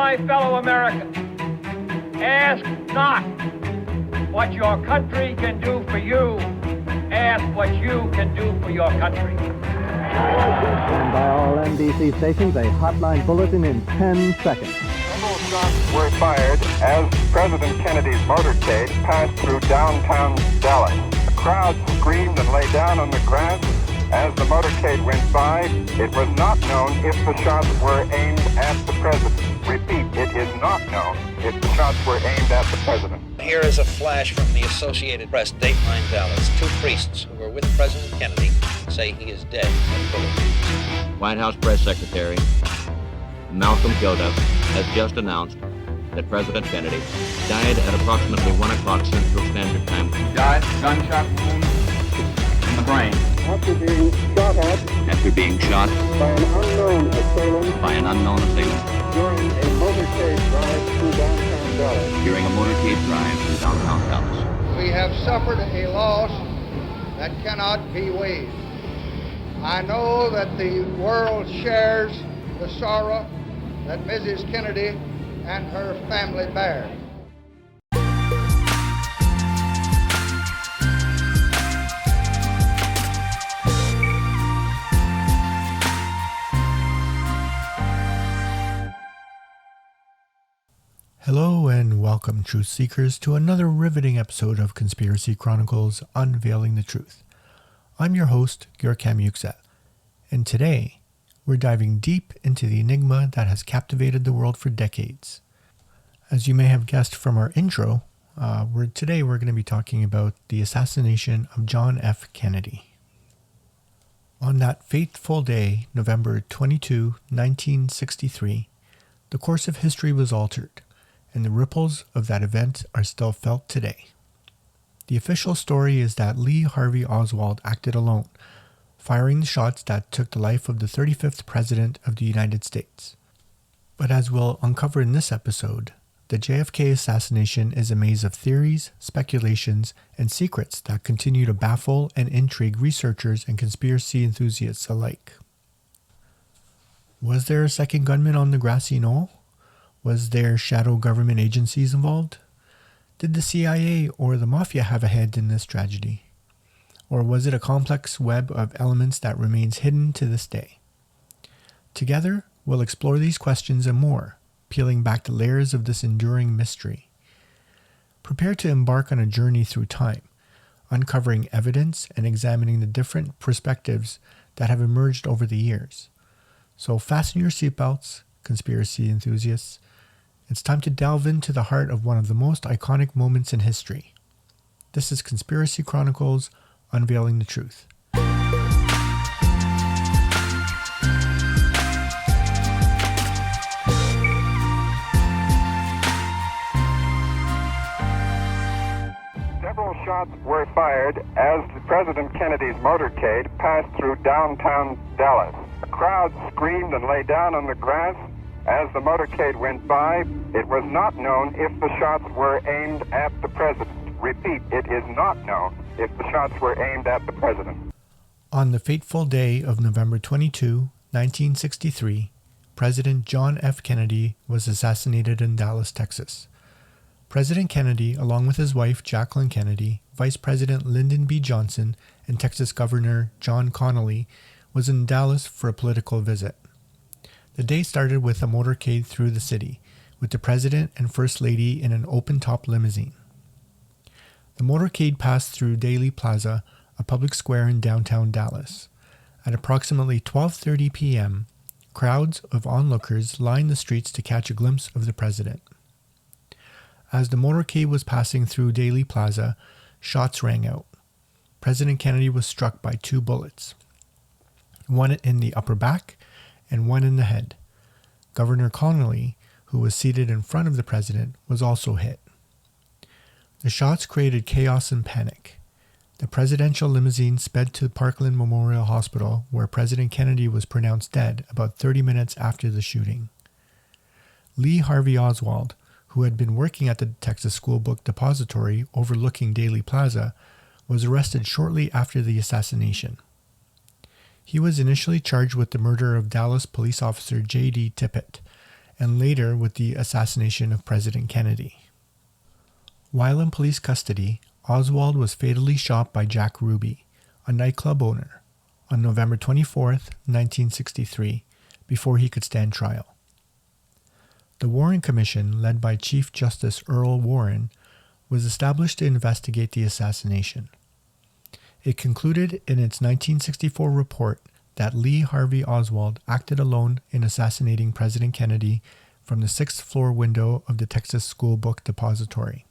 my fellow Americans, ask not what your country can do for you. Ask what you can do for your country. And by all NBC stations, a hotline bulletin in 10 seconds. Several shots were fired as President Kennedy's motorcade passed through downtown Dallas. The crowd screamed and lay down on the grass. As the motorcade went by, it was not known if the shots were aimed at the president. Repeat, it is not known if the shots were aimed at the president. Here is a flash from the Associated Press, Dateline Dallas. Two priests who were with President Kennedy say he is dead of bullet wounds. White House Press Secretary Malcolm Yoda has just announced that President Kennedy died at approximately 1 o'clock Central Standard Time. Died, gunshot wound in the brain. After being shot By an unknown assailant. during a motorcade drive through downtown Dallas. During a motorcade drive through downtown Dallas. We have suffered a loss that cannot be weighed. I know that the world shares the sorrow that Mrs. Kennedy and her family bear. Hello and welcome, Truth Seekers, to another riveting episode of Conspiracy Chronicles, Unveiling the Truth. I'm your host, Gorkem Yuksel, and today we're diving deep into the enigma that has captivated the world for decades. As you may have guessed from our intro, today we're going to be talking about the assassination of John F. Kennedy. On that fateful day, November 22, 1963, the course of history was altered, and the ripples of that event are still felt today. The official story is that Lee Harvey Oswald acted alone, firing the shots that took the life of the 35th President of the United States. But as we'll uncover in this episode, the JFK assassination is a maze of theories, speculations, and secrets that continue to baffle and intrigue researchers and conspiracy enthusiasts alike. Was there a second gunman on the grassy knoll? Was there shadow government agencies involved? Did the CIA or the Mafia have a hand in this tragedy? Or was it a complex web of elements that remains hidden to this day? Together, we'll explore these questions and more, peeling back the layers of this enduring mystery. Prepare to embark on a journey through time, uncovering evidence and examining the different perspectives that have emerged over the years. So fasten your seatbelts, conspiracy enthusiasts. It's time to delve into the heart of one of the most iconic moments in history. This is Conspiracy Chronicles, Unveiling the Truth. Several shots were fired as President Kennedy's motorcade passed through downtown Dallas. The crowd screamed and lay down on the grass. As the motorcade went by, it was not known if the shots were aimed at the president. Repeat, it is not known if the shots were aimed at the president. On the fateful day of November 22, 1963, President John F. Kennedy was assassinated in Dallas, Texas. President Kennedy, along with his wife Jacqueline Kennedy, Vice President Lyndon B. Johnson, and Texas Governor John Connally, was in Dallas for a political visit. The day started with a motorcade through the city, with the President and First Lady in an open-top limousine. The motorcade passed through Daley Plaza, a public square in downtown Dallas. At approximately 12:30 p.m., crowds of onlookers lined the streets to catch a glimpse of the President. As the motorcade was passing through Daley Plaza, shots rang out. President Kennedy was struck by 2 bullets, one in the upper back and one in the head. Governor Connally, who was seated in front of the president, was also hit. The shots created chaos and panic. The presidential limousine sped to Parkland Memorial Hospital, where President Kennedy was pronounced dead about 30 minutes after the shooting. Lee Harvey Oswald, who had been working at the Texas School Book Depository overlooking Daley Plaza, was arrested shortly after the assassination. He was initially charged with the murder of Dallas police officer J.D. Tippit and later with the assassination of President Kennedy. While in police custody, Oswald was fatally shot by Jack Ruby, a nightclub owner, on November 24, 1963, before he could stand trial. The Warren Commission, led by Chief Justice Earl Warren, was established to investigate the assassination. It concluded in its 1964 report that Lee Harvey Oswald acted alone in assassinating President Kennedy from the 6th floor window of the Texas School Book Depository.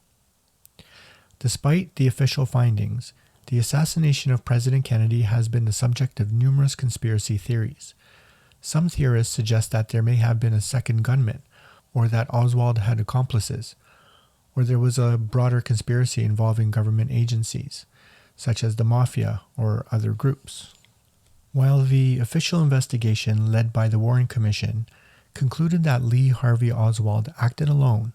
Despite the official findings, the assassination of President Kennedy has been the subject of numerous conspiracy theories. Some theorists suggest that there may have been a second gunman, or that Oswald had accomplices, or there was a broader conspiracy involving government agencies, such as the mafia or other groups. While the official investigation led by the Warren Commission concluded that Lee Harvey Oswald acted alone,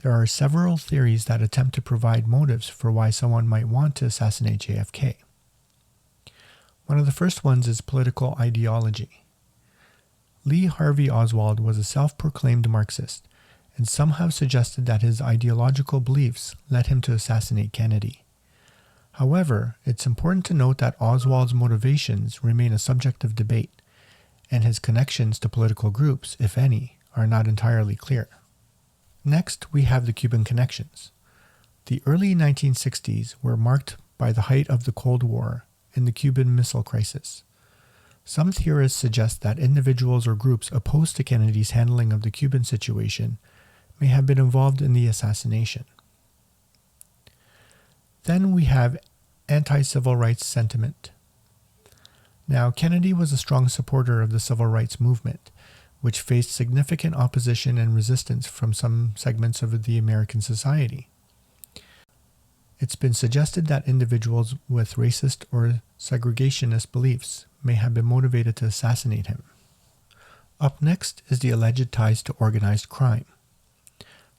there are several theories that attempt to provide motives for why someone might want to assassinate JFK. One of the first ones is political ideology. Lee Harvey Oswald was a self-proclaimed Marxist, and some have suggested that his ideological beliefs led him to assassinate Kennedy. However, it's important to note that Oswald's motivations remain a subject of debate, and his connections to political groups, if any, are not entirely clear. Next, we have the Cuban connections. The early 1960s were marked by the height of the Cold War and the Cuban Missile Crisis. Some theorists suggest that individuals or groups opposed to Kennedy's handling of the Cuban situation may have been involved in the assassination. Then we have anti-civil rights sentiment. Now, Kennedy was a strong supporter of the civil rights movement, which faced significant opposition and resistance from some segments of the American society. It's been suggested that individuals with racist or segregationist beliefs may have been motivated to assassinate him. Up next is the alleged ties to organized crime.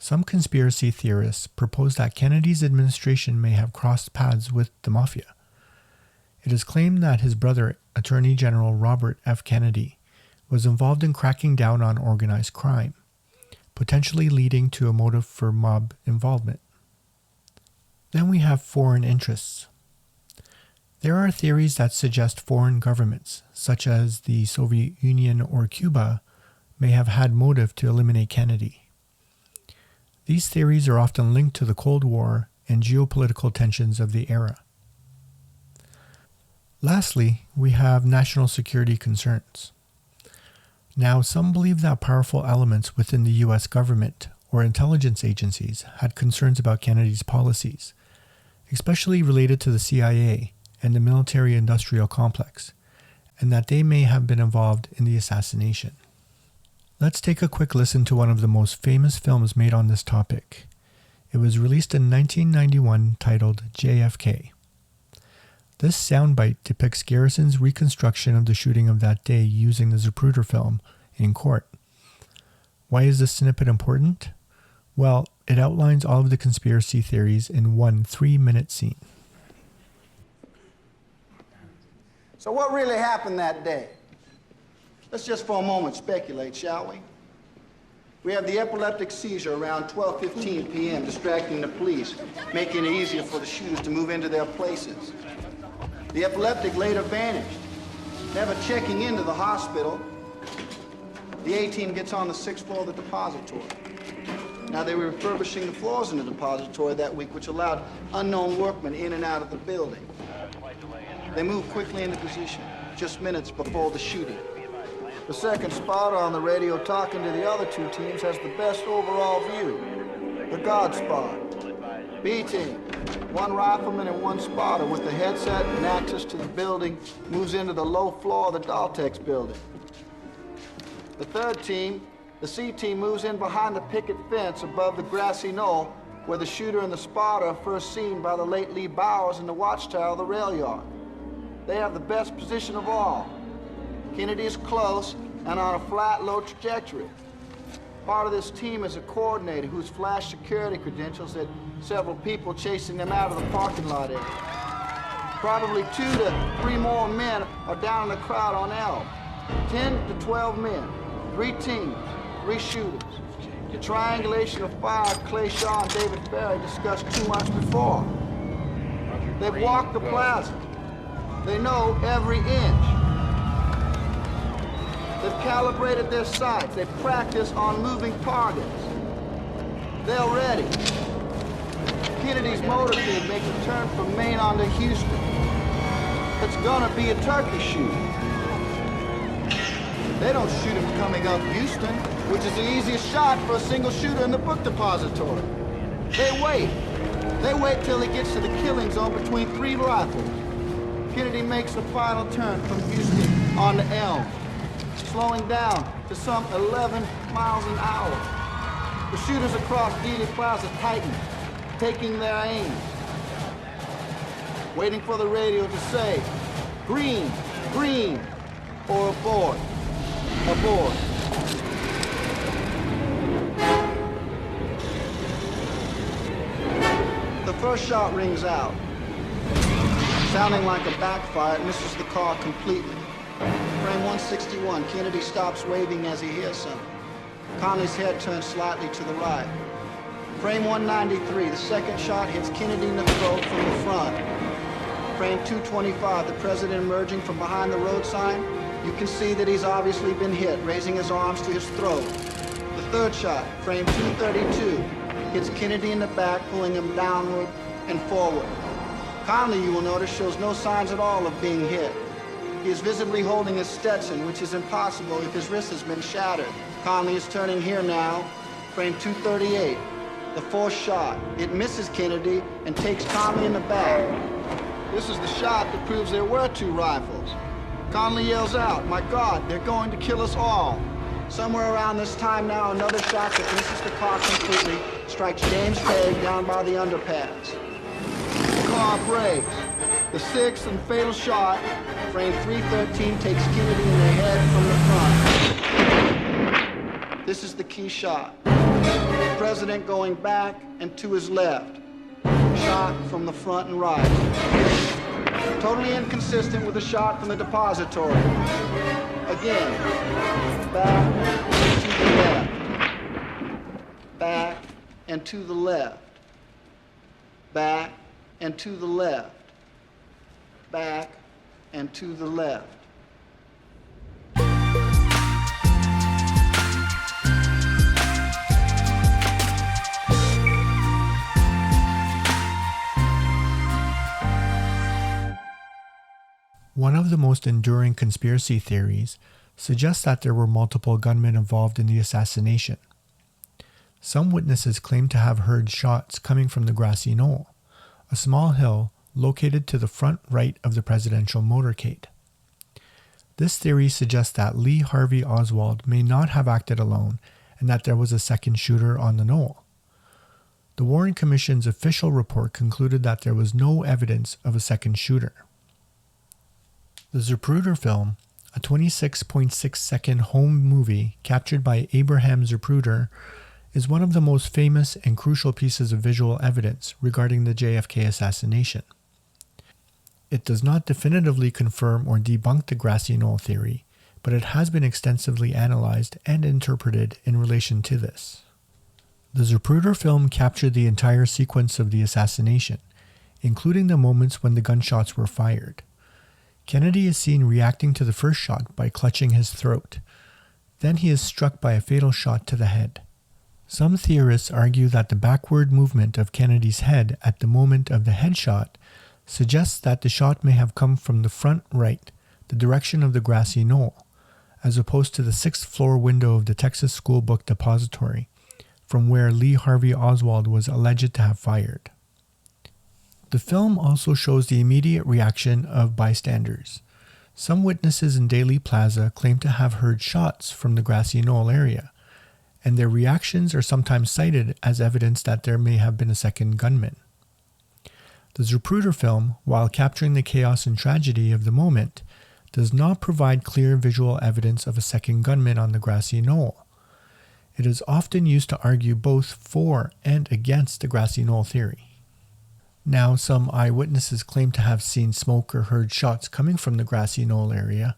Some conspiracy theorists propose that Kennedy's administration may have crossed paths with the mafia. It is claimed that his brother, Attorney General Robert F. Kennedy, was involved in cracking down on organized crime, potentially leading to a motive for mob involvement. Then we have foreign interests. There are theories that suggest foreign governments, such as the Soviet Union or Cuba, may have had motive to eliminate Kennedy. These theories are often linked to the Cold War and geopolitical tensions of the era. Lastly, we have national security concerns. Now, some believe that powerful elements within the U.S. government or intelligence agencies had concerns about Kennedy's policies, especially related to the CIA and the military-industrial complex, and that they may have been involved in the assassination. Let's take a quick listen to one of the most famous films made on this topic. It was released in 1991, titled JFK. This soundbite depicts Garrison's reconstruction of the shooting of that day using the Zapruder film in court. Why is this snippet important? Well, it outlines all of the conspiracy theories in one 3-minute scene. So what really happened that day? Let's just for a moment speculate, shall we? We have the epileptic seizure around 12:15 p.m., distracting the police, making it easier for the shooters to move into their places. The epileptic later vanished, never checking into the hospital. The A-team gets on the 6th floor of the depository. Now, they were refurbishing the floors in the depository that week, which allowed unknown workmen in and out of the building. They moved quickly into position, just minutes before the shooting. The second spotter on the radio talking to the other two teams has the best overall view, the God spot. B-team, one rifleman and one spotter with the headset and access to the building moves into the low floor of the Daltex building. The third team, the C-team, moves in behind the picket fence above the grassy knoll where the shooter and the spotter are first seen by the late Lee Bowers in the watchtower of the rail yard. They have the best position of all. Kennedy is close and on a flat, low trajectory. Part of this team is a coordinator who's flashed security credentials at several people chasing them out of the parking lot area. Probably 2 to 3 more men are down in the crowd on L. 10 to 12 men, 3 teams, 3 shooters. The triangulation of fire Clay Shaw and David Ferry discussed 2 months before. They've walked the plaza. They know every inch. They've calibrated their sights. They've practiced on moving targets. They're ready. Kennedy's motorcade makes a turn from Maine onto Houston. It's gonna be a turkey shoot. They don't shoot him coming up Houston, which is the easiest shot for a single shooter in the book depository. They wait. They wait till he gets to the killing zone between 3 rifles. Kennedy makes the final turn from Houston on the Elm, slowing down to some 11 miles an hour. The shooters across Dealey Plaza tighten, taking their aim, waiting for the radio to say, green, green, or abort, abort. The first shot rings out. Sounding like a backfire, it misses the car completely. Frame 161, Kennedy stops waving as he hears something. Conley's head turns slightly to the right. Frame 193, the second shot hits Kennedy in the throat from the front. Frame 225, the president emerging from behind the road sign. You can see that he's obviously been hit, raising his arms to his throat. The third shot, frame 232, hits Kennedy in the back, pulling him downward and forward. Conley, you will notice, shows no signs at all of being hit. He is visibly holding his Stetson, which is impossible if his wrist has been shattered. Conley is turning here now, frame 238. The fourth shot. It misses Kennedy and takes Conley in the back. This is the shot that proves there were 2 rifles. Conley yells out, "My God, they're going to kill us all." Somewhere around this time now, another shot that misses the car completely strikes James Pegg down by the underpass. The car brakes. The 6th and fatal shot, frame 313, takes Kennedy in the head from the front. This is the key shot. The president going back and to his left. Shot from the front and right. Totally inconsistent with the shot from the depository. Again, back and to the left. Back and to the left. Back and to the left. Back and to the left. One of the most enduring conspiracy theories suggests that there were multiple gunmen involved in the assassination. Some witnesses claim to have heard shots coming from the grassy knoll, a small hill located to the front right of the presidential motorcade. This theory suggests that Lee Harvey Oswald may not have acted alone and that there was a second shooter on the knoll. The Warren Commission's official report concluded that there was no evidence of a second shooter. The Zapruder film, a 26.6-second home movie captured by Abraham Zapruder, is one of the most famous and crucial pieces of visual evidence regarding the JFK assassination. It does not definitively confirm or debunk the grassy knoll theory, but it has been extensively analyzed and interpreted in relation to this. The Zapruder film captured the entire sequence of the assassination, including the moments when the gunshots were fired. Kennedy is seen reacting to the first shot by clutching his throat. Then he is struck by a fatal shot to the head. Some theorists argue that the backward movement of Kennedy's head at the moment of the headshot suggests that the shot may have come from the front right, the direction of the grassy knoll, as opposed to the 6th floor window of the Texas School Book Depository, from where Lee Harvey Oswald was alleged to have fired. The film also shows the immediate reaction of bystanders. Some witnesses in Dealey Plaza claim to have heard shots from the grassy knoll area, and their reactions are sometimes cited as evidence that there may have been a second gunman. The Zapruder film, while capturing the chaos and tragedy of the moment, does not provide clear visual evidence of a second gunman on the grassy knoll. It is often used to argue both for and against the grassy knoll theory. Now, some eyewitnesses claim to have seen smoke or heard shots coming from the grassy knoll area.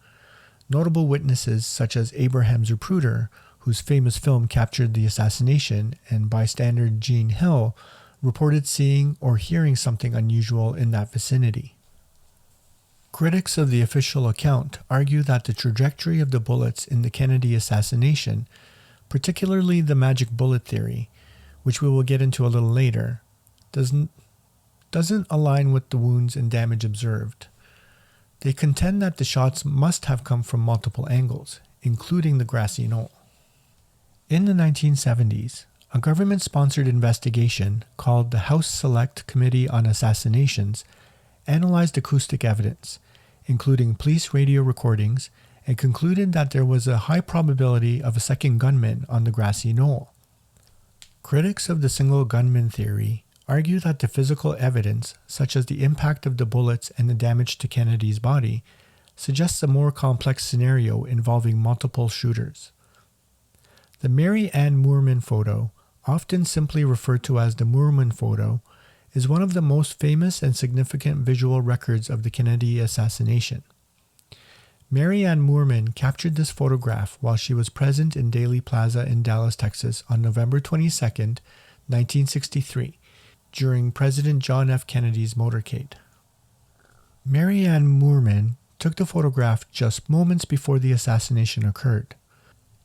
Notable witnesses such as Abraham Zapruder, whose famous film captured the assassination, and bystander Gene Hill reported seeing or hearing something unusual in that vicinity. Critics of the official account argue that the trajectory of the bullets in the Kennedy assassination, particularly the magic bullet theory, which we will get into a little later, doesn't align with the wounds and damage observed. They contend that the shots must have come from multiple angles, including the grassy knoll. In the 1970s, a government-sponsored investigation called the House Select Committee on Assassinations analyzed acoustic evidence, including police radio recordings, and concluded that there was a high probability of a second gunman on the grassy knoll. Critics of the single gunman theory argue that the physical evidence, such as the impact of the bullets and the damage to Kennedy's body, suggests a more complex scenario involving multiple shooters. The Mary Ann Moorman photo, often simply referred to as the Moorman photo, is one of the most famous and significant visual records of the Kennedy assassination. Mary Ann Moorman captured this photograph while she was present in Dealey Plaza in Dallas, Texas on November 22, 1963, during President John F. Kennedy's motorcade. Mary Ann Moorman took the photograph just moments before the assassination occurred.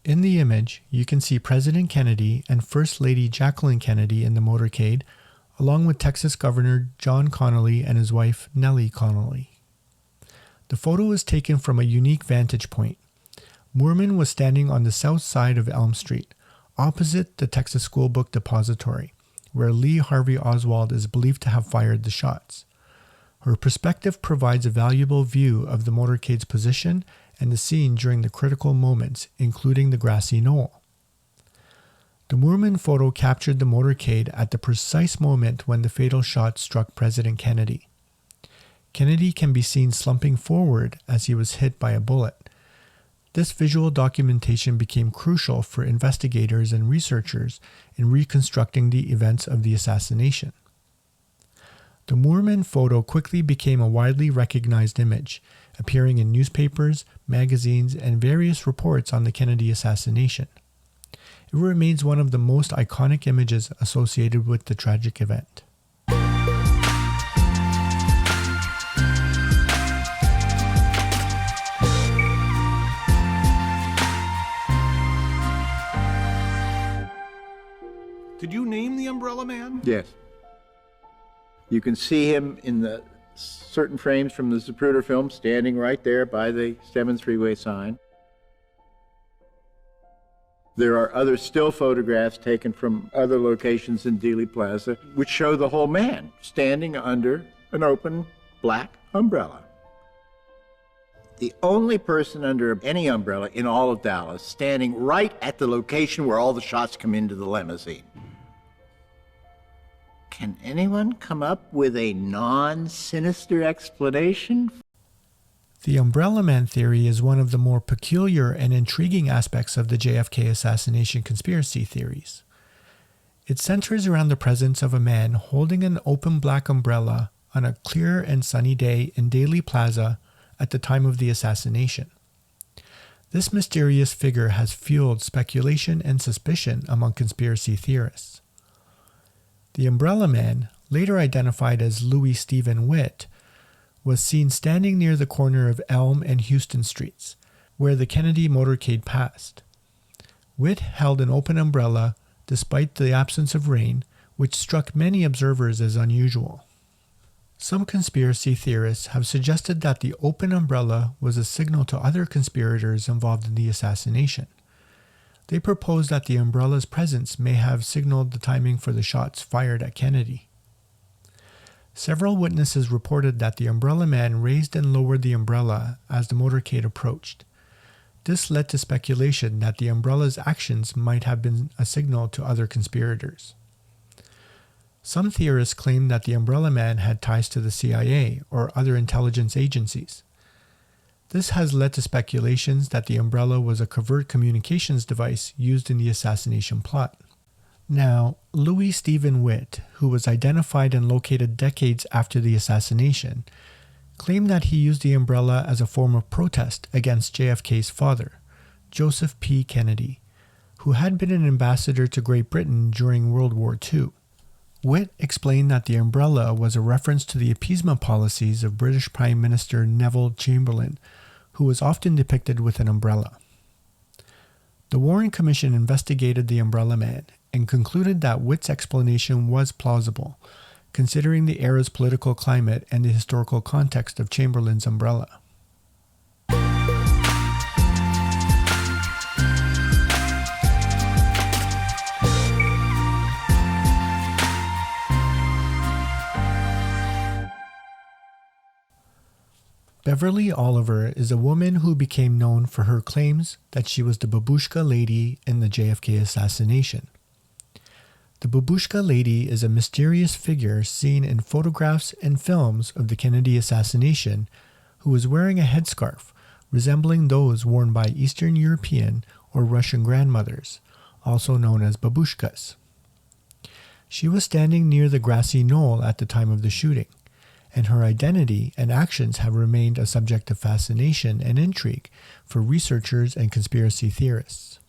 In the image, you can see President Kennedy and First Lady Jacqueline Kennedy in the motorcade, along with Texas Governor John Connally and his wife Nellie Connally. The photo is taken from a unique vantage point. Moorman was standing on the south side of Elm Street, opposite the Texas School Book Depository, where Lee Harvey Oswald is believed to have fired the shots. Her perspective provides a valuable view of the motorcade's position and the scene during the critical moments, including the grassy knoll. The Moorman photo captured the motorcade at the precise moment when the fatal shot struck President Kennedy. Kennedy can be seen slumping forward as he was hit by a bullet. This visual documentation became crucial for investigators and researchers in reconstructing the events of the assassination. The Moorman photo quickly became a widely recognized image, appearing in newspapers, magazines, and various reports on the Kennedy assassination. It remains one of the most iconic images associated with the tragic event. Did you name the Umbrella Man? Yes. You can see him in the certain frames from the Zapruder film, standing right there by the Stemmons Freeway sign. There are other still photographs taken from other locations in Dealey Plaza, which show the whole man standing under an open black umbrella. The only person under any umbrella in all of Dallas standing right at the location where all the shots come into the limousine. Can anyone come up with a non-sinister explanation? The Umbrella Man theory is one of the more peculiar and intriguing aspects of the JFK assassination conspiracy theories. It centers around the presence of a man holding an open black umbrella on a clear and sunny day in Dealey Plaza at the time of the assassination. This mysterious figure has fueled speculation and suspicion among conspiracy theorists. The Umbrella Man, later identified as Louis Stephen Witt, was seen standing near the corner of Elm and Houston Streets, where the Kennedy motorcade passed. Witt held an open umbrella despite the absence of rain, which struck many observers as unusual. Some conspiracy theorists have suggested that the open umbrella was a signal to other conspirators involved in the assassination. They propose that the umbrella's presence may have signaled the timing for the shots fired at Kennedy. Several witnesses reported that the Umbrella Man raised and lowered the umbrella as the motorcade approached. This led to speculation that the umbrella's actions might have been a signal to other conspirators. Some theorists claim that the Umbrella Man had ties to the CIA or other intelligence agencies. This has led to speculations that the umbrella was a covert communications device used in the assassination plot. Now, Louis Stephen Witt, who was identified and located decades after the assassination, claimed that he used the umbrella as a form of protest against JFK's father, Joseph P. Kennedy, who had been an ambassador to Great Britain during World War II. Witt explained that the umbrella was a reference to the appeasement policies of British Prime Minister Neville Chamberlain, who was often depicted with an umbrella. The Warren Commission investigated the umbrella man and concluded that Witt's explanation was plausible, considering the era's political climate and the historical context of Chamberlain's umbrella. Beverly Oliver is a woman who became known for her claims that she was the babushka lady in the JFK assassination. The babushka lady is a mysterious figure seen in photographs and films of the Kennedy assassination who was wearing a headscarf resembling those worn by Eastern European or Russian grandmothers, also known as babushkas. She was standing near the grassy knoll at the time of the shooting, and her identity and actions have remained a subject of fascination and intrigue for researchers and conspiracy theorists.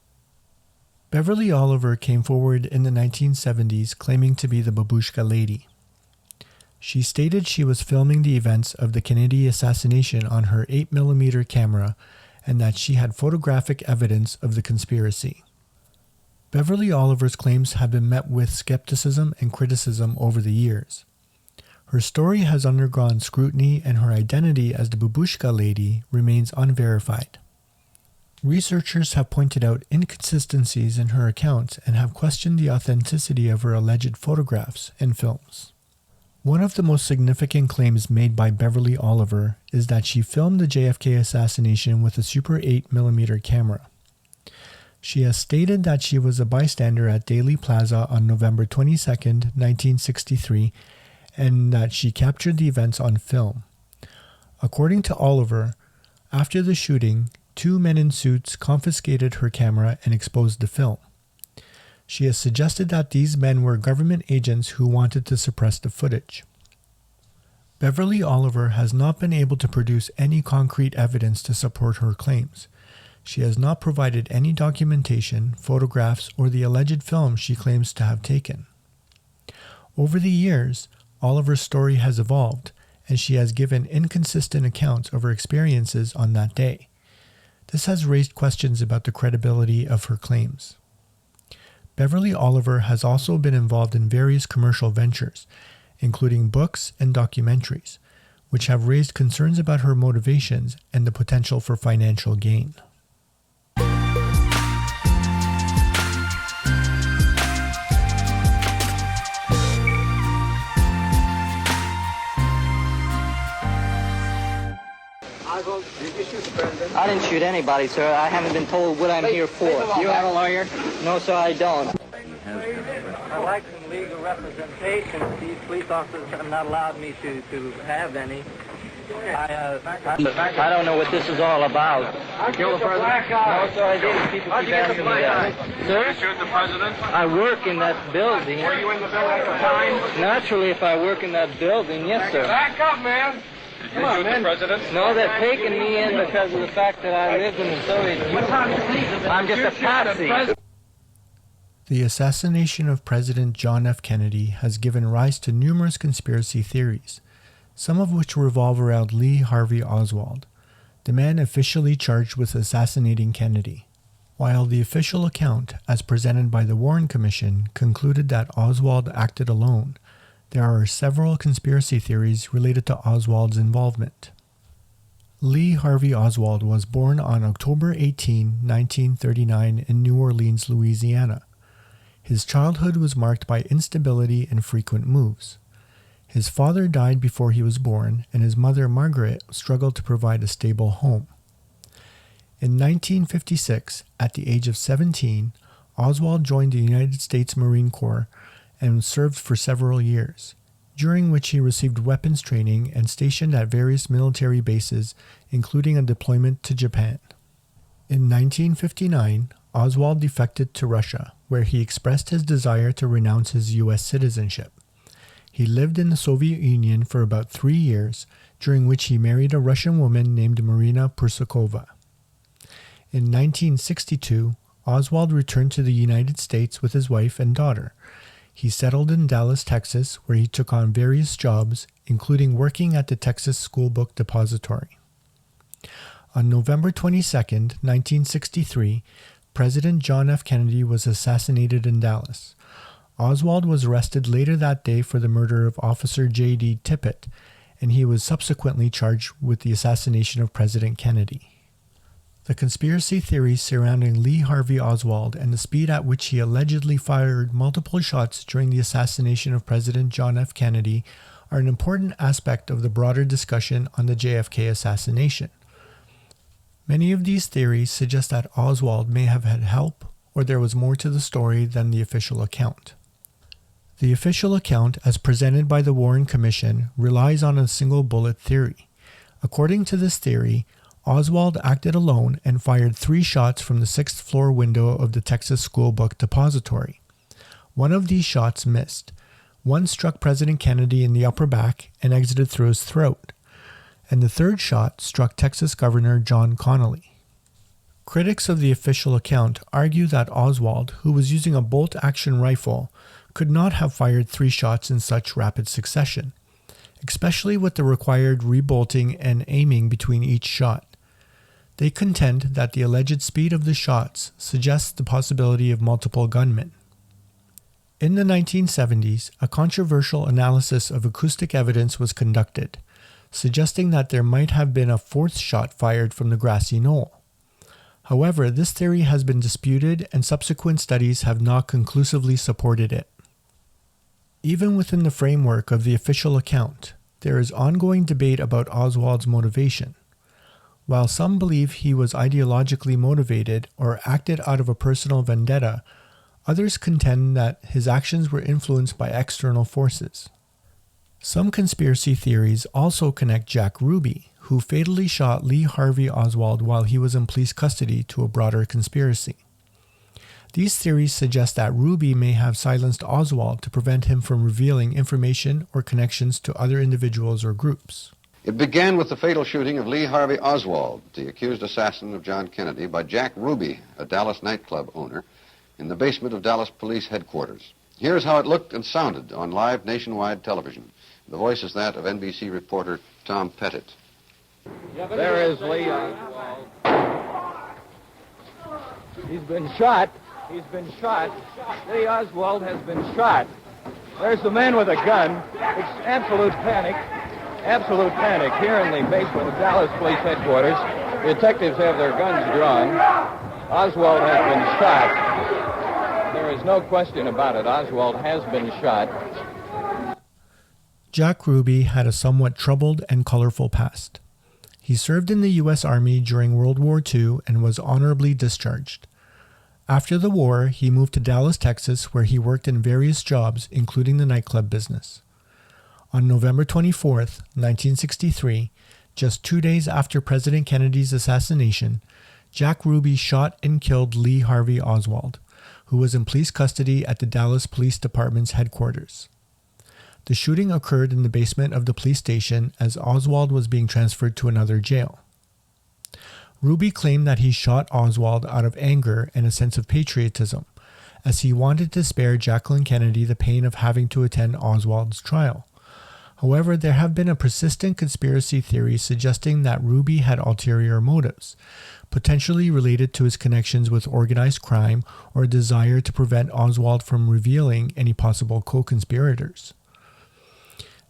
Beverly Oliver came forward in the 1970s claiming to be the babushka lady. She stated she was filming the events of the Kennedy assassination on her 8mm camera and that she had photographic evidence of the conspiracy. Beverly Oliver's claims have been met with skepticism and criticism over the years. Her story has undergone scrutiny and her identity as the babushka lady remains unverified. Researchers have pointed out inconsistencies in her accounts and have questioned the authenticity of her alleged photographs and films. One of the most significant claims made by Beverly Oliver is that she filmed the JFK assassination with a Super 8mm camera. She has stated that she was a bystander at Daley Plaza on November 22, 1963, and that she captured the events on film. According to Oliver, after the shooting, 2 men in suits confiscated her camera and exposed the film. She has suggested that these men were government agents who wanted to suppress the footage. Beverly Oliver has not been able to produce any concrete evidence to support her claims. She has not provided any documentation, photographs, or the alleged film she claims to have taken. Over the years, Oliver's story has evolved, and she has given inconsistent accounts of her experiences on that day. This has raised questions about the credibility of her claims. Beverly Oliver has also been involved in various commercial ventures, including books and documentaries, which have raised concerns about her motivations and the potential for financial gain. I didn't shoot anybody, sir. I haven't been told what I'm here for. You have a lawyer? No, sir, I don't. I'd like some legal representation. These police officers have not allowed me to have any. I don't know what this is all about. Kill the president? No, sir, I didn't. People keep asking me that. Sir? Did you shoot the president? I work in that building. Were you in the building at the time? Naturally, if I work in that building, yes, sir. Back up, man. Did you shoot the president? No, they're taking me in because of the fact that I lived in the Soviet Union. I'm just a patsy. The assassination of President John F. Kennedy has given rise to numerous conspiracy theories, some of which revolve around Lee Harvey Oswald, the man officially charged with assassinating Kennedy. While the official account, as presented by the Warren Commission, concluded that Oswald acted alone, there are several conspiracy theories related to Oswald's involvement. Lee Harvey Oswald was born on October 18, 1939 in New Orleans, Louisiana. His childhood was marked by instability and frequent moves. His father died before he was born, and his mother, Margaret, struggled to provide a stable home. In 1956, at the age of 17, Oswald joined the United States Marine Corps and served for several years, during which he received weapons training and stationed at various military bases, including a deployment to Japan. In 1959, Oswald defected to Russia, where he expressed his desire to renounce his U.S. citizenship. He lived in the Soviet Union for about 3 years, during which he married a Russian woman named Marina Persukova. In 1962, Oswald returned to the United States with his wife and daughter. He settled in Dallas, Texas, where he took on various jobs, including working at the Texas School Book Depository. On November 22, 1963, President John F. Kennedy was assassinated in Dallas. Oswald was arrested later that day for the murder of Officer J.D. Tippit, and he was subsequently charged with the assassination of President Kennedy. The conspiracy theories surrounding Lee Harvey Oswald and the speed at which he allegedly fired multiple shots during the assassination of President John F. Kennedy are an important aspect of the broader discussion on the JFK assassination. Many of these theories suggest that Oswald may have had help, or there was more to the story than the official account. The official account, as presented by the Warren Commission, relies on a single bullet theory. According to this theory, Oswald acted alone and fired 3 shots from the 6th floor window of the Texas School Book Depository. One of these shots missed. One struck President Kennedy in the upper back and exited through his throat, and the 3rd shot struck Texas Governor John Connally. Critics of the official account argue that Oswald, who was using a bolt-action rifle, could not have fired 3 shots in such rapid succession, especially with the required rebolting and aiming between each shot. They contend that the alleged speed of the shots suggests the possibility of multiple gunmen. In the 1970s, a controversial analysis of acoustic evidence was conducted, suggesting that there might have been a 4th shot fired from the grassy knoll. However, this theory has been disputed and subsequent studies have not conclusively supported it. Even within the framework of the official account, there is ongoing debate about Oswald's motivation. While some believe he was ideologically motivated or acted out of a personal vendetta, others contend that his actions were influenced by external forces. Some conspiracy theories also connect Jack Ruby, who fatally shot Lee Harvey Oswald while he was in police custody, to a broader conspiracy. These theories suggest that Ruby may have silenced Oswald to prevent him from revealing information or connections to other individuals or groups. It began with the fatal shooting of Lee Harvey Oswald, the accused assassin of John Kennedy, by Jack Ruby, a Dallas nightclub owner, in the basement of Dallas Police Headquarters. Here's how it looked and sounded on live nationwide television. The voice is that of NBC reporter Tom Pettit. There is Lee Oswald. He's been shot. He's been shot. Lee Oswald has been shot. There's the man with a gun. It's absolute panic. Absolute panic here in the basement of Dallas Police Headquarters. The detectives have their guns drawn. Oswald has been shot. There is no question about it. Oswald has been shot. Jack Ruby had a somewhat troubled and colorful past. He served in the U.S. Army during World War II and was honorably discharged. After the war, he moved to Dallas, Texas, where he worked in various jobs, including the nightclub business. On November 24, 1963, just 2 days after President Kennedy's assassination, Jack Ruby shot and killed Lee Harvey Oswald, who was in police custody at the Dallas Police Department's headquarters. The shooting occurred in the basement of the police station as Oswald was being transferred to another jail. Ruby claimed that he shot Oswald out of anger and a sense of patriotism, as he wanted to spare Jacqueline Kennedy the pain of having to attend Oswald's trial. However, there have been a persistent conspiracy theory suggesting that Ruby had ulterior motives, potentially related to his connections with organized crime or a desire to prevent Oswald from revealing any possible co-conspirators.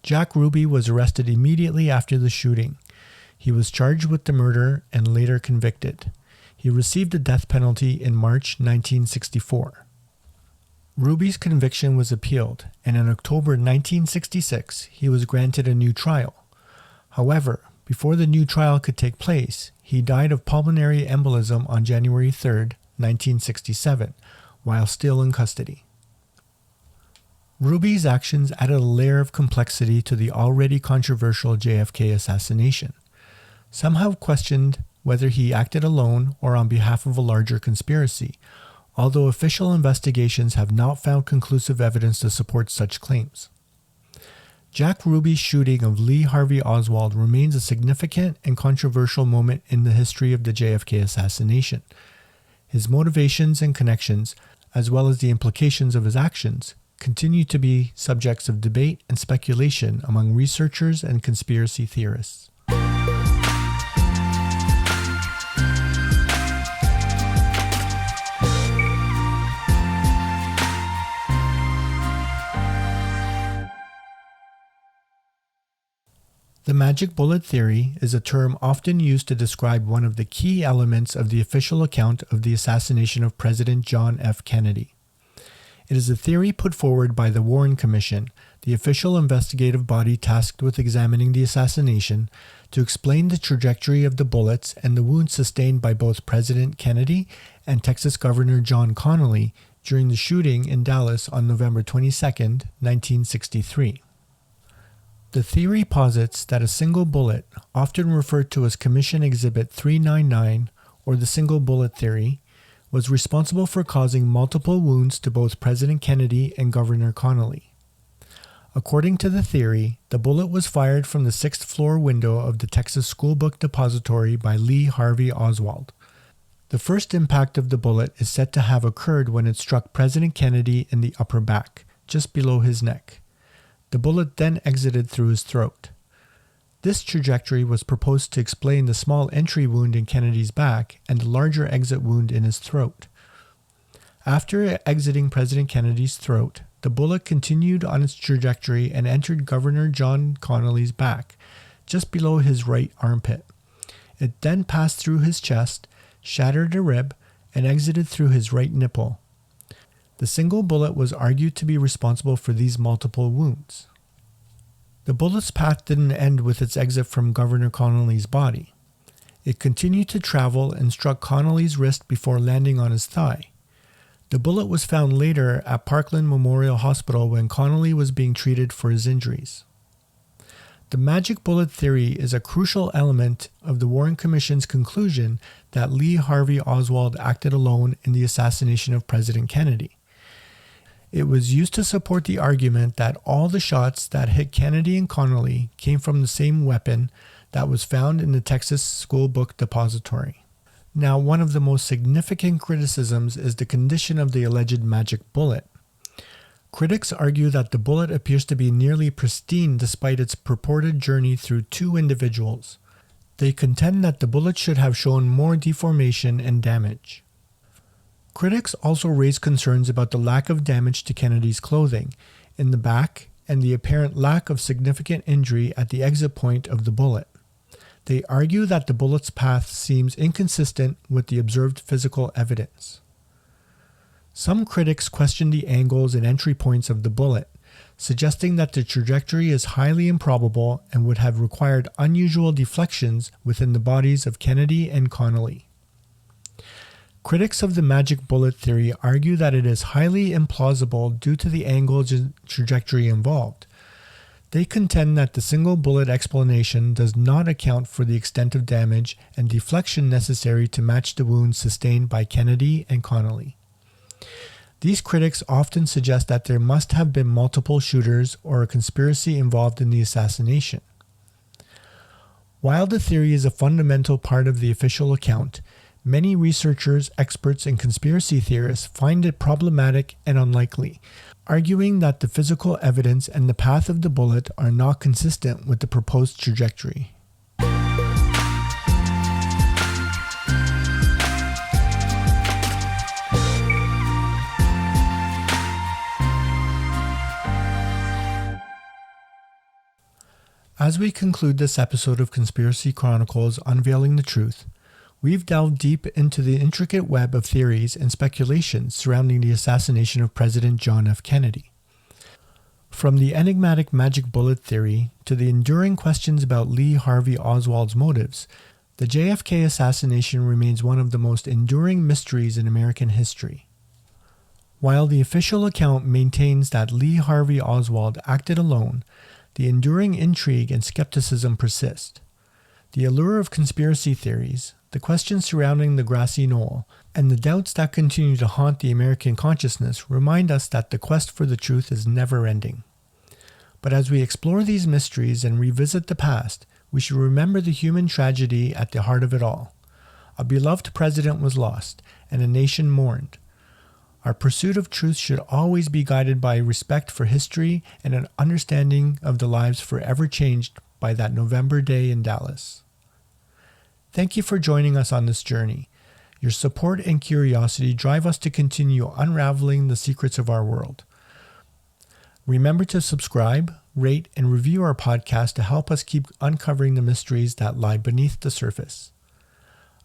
Jack Ruby was arrested immediately after the shooting. He was charged with the murder and later convicted. He received the death penalty in March 1964. Ruby's conviction was appealed, and in October 1966, he was granted a new trial. However, before the new trial could take place, he died of pulmonary embolism on January 3, 1967, while still in custody. Ruby's actions added a layer of complexity to the already controversial JFK assassination. Some have questioned whether he acted alone or on behalf of a larger conspiracy, although official investigations have not found conclusive evidence to support such claims. Jack Ruby's shooting of Lee Harvey Oswald remains a significant and controversial moment in the history of the JFK assassination. his motivations and connections, as well as the implications of his actions, continue to be subjects of debate and speculation among researchers and conspiracy theorists. The magic bullet theory is a term often used to describe one of the key elements of the official account of the assassination of President John F. Kennedy. It is a theory put forward by the Warren Commission, the official investigative body tasked with examining the assassination, to explain the trajectory of the bullets and the wounds sustained by both President Kennedy and Texas Governor John Connally during the shooting in Dallas on November 22, 1963. The theory posits that a single bullet, often referred to as Commission Exhibit 399 or the single bullet theory, was responsible for causing multiple wounds to both President Kennedy and Governor Connally. According to the theory, the bullet was fired from the 6th floor window of the Texas School Book Depository by Lee Harvey Oswald. The first impact of the bullet is said to have occurred when it struck President Kennedy in the upper back, just below his neck. The bullet then exited through his throat. This trajectory was proposed to explain the small entry wound in Kennedy's back and the larger exit wound in his throat. After exiting President Kennedy's throat, the bullet continued on its trajectory and entered Governor John Connally's back, just below his right armpit. It then passed through his chest, shattered a rib, and exited through his right nipple. The single bullet was argued to be responsible for these multiple wounds. The bullet's path didn't end with its exit from Governor Connally's body. It continued to travel and struck Connally's wrist before landing on his thigh. The bullet was found later at Parkland Memorial Hospital when Connally was being treated for his injuries. The magic bullet theory is a crucial element of the Warren Commission's conclusion that Lee Harvey Oswald acted alone in the assassination of President Kennedy. It was used to support the argument that all the shots that hit Kennedy and Connally came from the same weapon that was found in the Texas School Book Depository. Now, one of the most significant criticisms is the condition of the alleged magic bullet. Critics argue that the bullet appears to be nearly pristine despite its purported journey through two individuals. They contend that the bullet should have shown more deformation and damage. Critics also raise concerns about the lack of damage to Kennedy's clothing in the back and the apparent lack of significant injury at the exit point of the bullet. They argue that the bullet's path seems inconsistent with the observed physical evidence. Some critics question the angles and entry points of the bullet, suggesting that the trajectory is highly improbable and would have required unusual deflections within the bodies of Kennedy and Connally. Critics of the magic bullet theory argue that it is highly implausible due to the angles and trajectory involved. They contend that the single bullet explanation does not account for the extent of damage and deflection necessary to match the wounds sustained by Kennedy and Connally. These critics often suggest that there must have been multiple shooters or a conspiracy involved in the assassination. While the theory is a fundamental part of the official account, many researchers, experts, and conspiracy theorists find it problematic and unlikely, arguing that the physical evidence and the path of the bullet are not consistent with the proposed trajectory. As we conclude this episode of Conspiracy Chronicles Unveiling the Truth, we've delved deep into the intricate web of theories and speculations surrounding the assassination of President John F. Kennedy. From the enigmatic magic bullet theory to the enduring questions about Lee Harvey Oswald's motives, the JFK assassination remains one of the most enduring mysteries in American history. While the official account maintains that Lee Harvey Oswald acted alone, the enduring intrigue and skepticism persist. The allure of conspiracy theories, the questions surrounding the grassy knoll, and the doubts that continue to haunt the American consciousness remind us that the quest for the truth is never-ending. But as we explore these mysteries and revisit the past, we should remember the human tragedy at the heart of it all. A beloved president was lost, and a nation mourned. Our pursuit of truth should always be guided by respect for history and an understanding of the lives forever changed by that November day in Dallas. Thank you for joining us on this journey. Your support and curiosity drive us to continue unraveling the secrets of our world. Remember to subscribe, rate, and review our podcast to help us keep uncovering the mysteries that lie beneath the surface.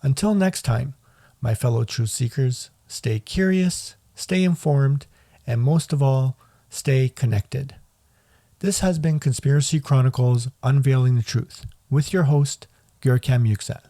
Until next time, my fellow truth seekers, stay curious, stay informed, and most of all, stay connected. This has been Conspiracy Chronicles Unveiling the Truth with your host, Gorkem Yuksel.